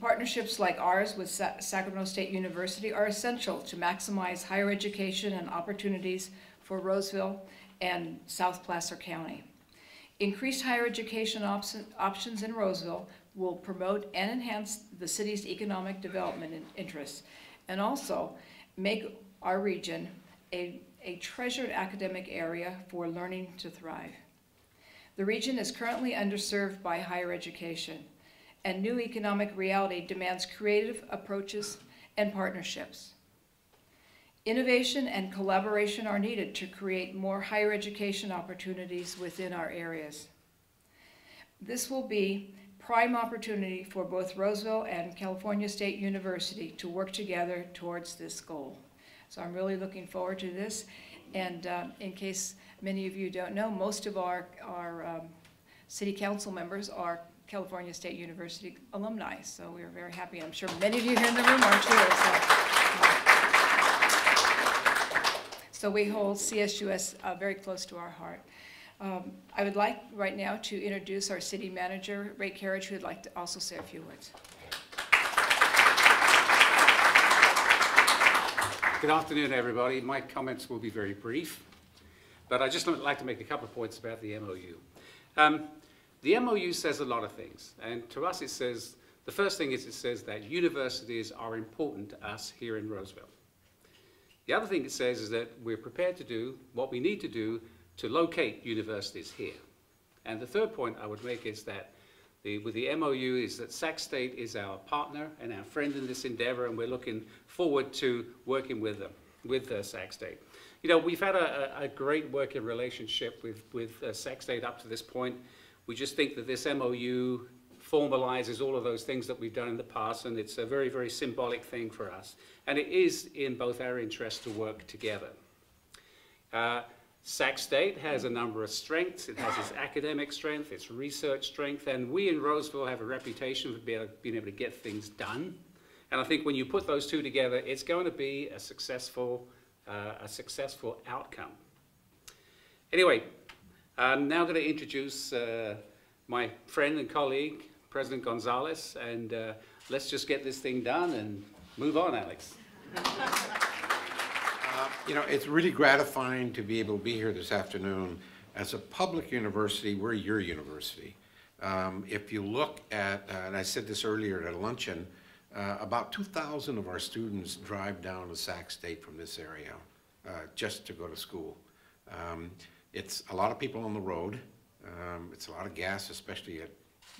Partnerships like ours with Sacramento State University are essential to maximize higher education and opportunities for Roseville and South Placer County. Increased higher education options in Roseville will promote and enhance the city's economic development interests, and also make our region a treasured academic area for learning to thrive. The region is currently underserved by higher education, and new economic reality demands creative approaches and partnerships. Innovation and collaboration are needed to create more higher education opportunities within our areas. This will be prime opportunity for both Roseville and California State University to work together towards this goal. So I'm really looking forward to this. And in case many of you don't know, most of our city council members are California State University alumni. So we are very happy. I'm sure many of you here in the room are too. So we hold CSUS very close to our heart. I would like right now to introduce our city manager, Ray Carriage, who would like to also say a few words. Good afternoon, everybody. My comments will be very brief, but I'd just like to make a couple of points about the MOU. The MOU says a lot of things, and to us it says, the first thing is it says that universities are important to us here in Roseville. The other thing it says is that we're prepared to do what we need to do to locate universities here. And the third point I would make is that with the MOU is that Sac State is our partner and our friend in this endeavor, and we're looking forward to working with them, with Sac State. You know, we've had a great working relationship with Sac State up to this point. We just think that this MOU formalizes all of those things that we've done in the past, and it's a very, very symbolic thing for us. And it is in both our interests to work together. Sac State has a number of strengths. It has its academic strength, its research strength, and we in Roseville have a reputation for being able to get things done. And I think when you put those two together, it's going to be a successful outcome. Anyway, I'm now going to introduce my friend and colleague, President Gonzalez, and let's just get this thing done and move on, Alex. You know, it's really gratifying to be able to be here this afternoon. As a public university, we're your university. If you look at, and I said this earlier at a luncheon, about 2,000 of our students drive down to Sac State from this area just to go to school. It's a lot of people on the road. It's a lot of gas, especially at,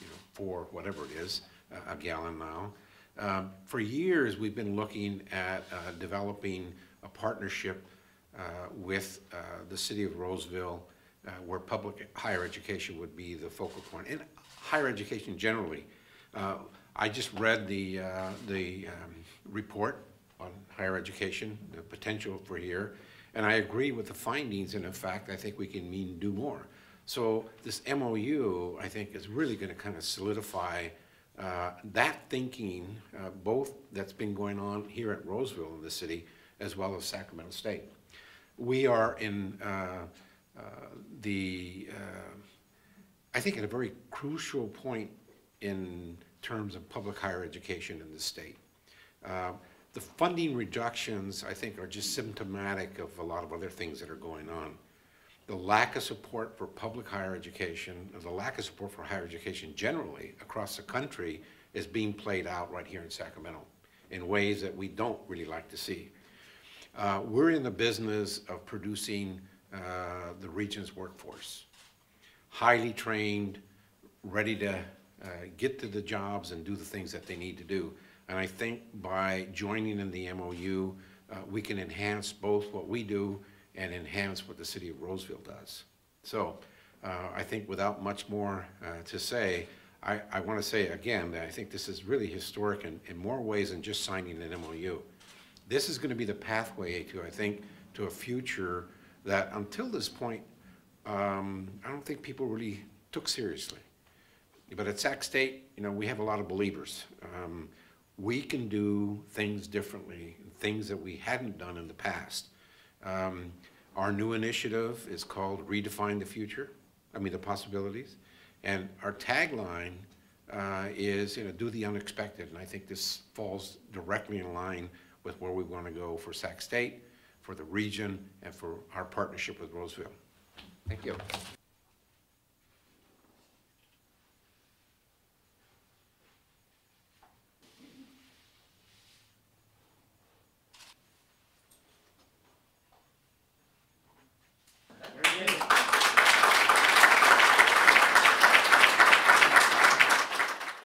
you know, for whatever it is, a gallon now. For years, we've been looking at developing a partnership with the city of Roseville, where public higher education would be the focal point, and higher education generally. I just read the report on higher education, the potential for here, and I agree with the findings, and in fact, I think we can do more. So this MOU, I think, is really going to kind of solidify that thinking, both that's been going on here at Roseville in the city, as well as Sacramento State. We are in I think at a very crucial point in terms of public higher education in the state. The funding reductions, I think, are just symptomatic of a lot of other things that are going on. The lack of support for public higher education, or the lack of support for higher education generally across the country is being played out right here in Sacramento in ways that we don't really like to see. We're in the business of producing the region's workforce. Highly trained, ready to get to the jobs and do the things that they need to do. And I think by joining in the MOU, we can enhance both what we do and enhance what the city of Roseville does. So I think without much more to say, I want to say again that I think this is really historic in more ways than just signing an MOU. This is going to be the pathway to, I think, to a future that until this point, I don't think people really took seriously. But at Sac State, you know, we have a lot of believers. We can do things differently, things that we hadn't done in the past. Our new initiative is called Redefine the Future, the possibilities. And our tagline is, do the unexpected. And I think this falls directly in line with where we want to go for Sac State, for the region, and for our partnership with Roseville. Thank you.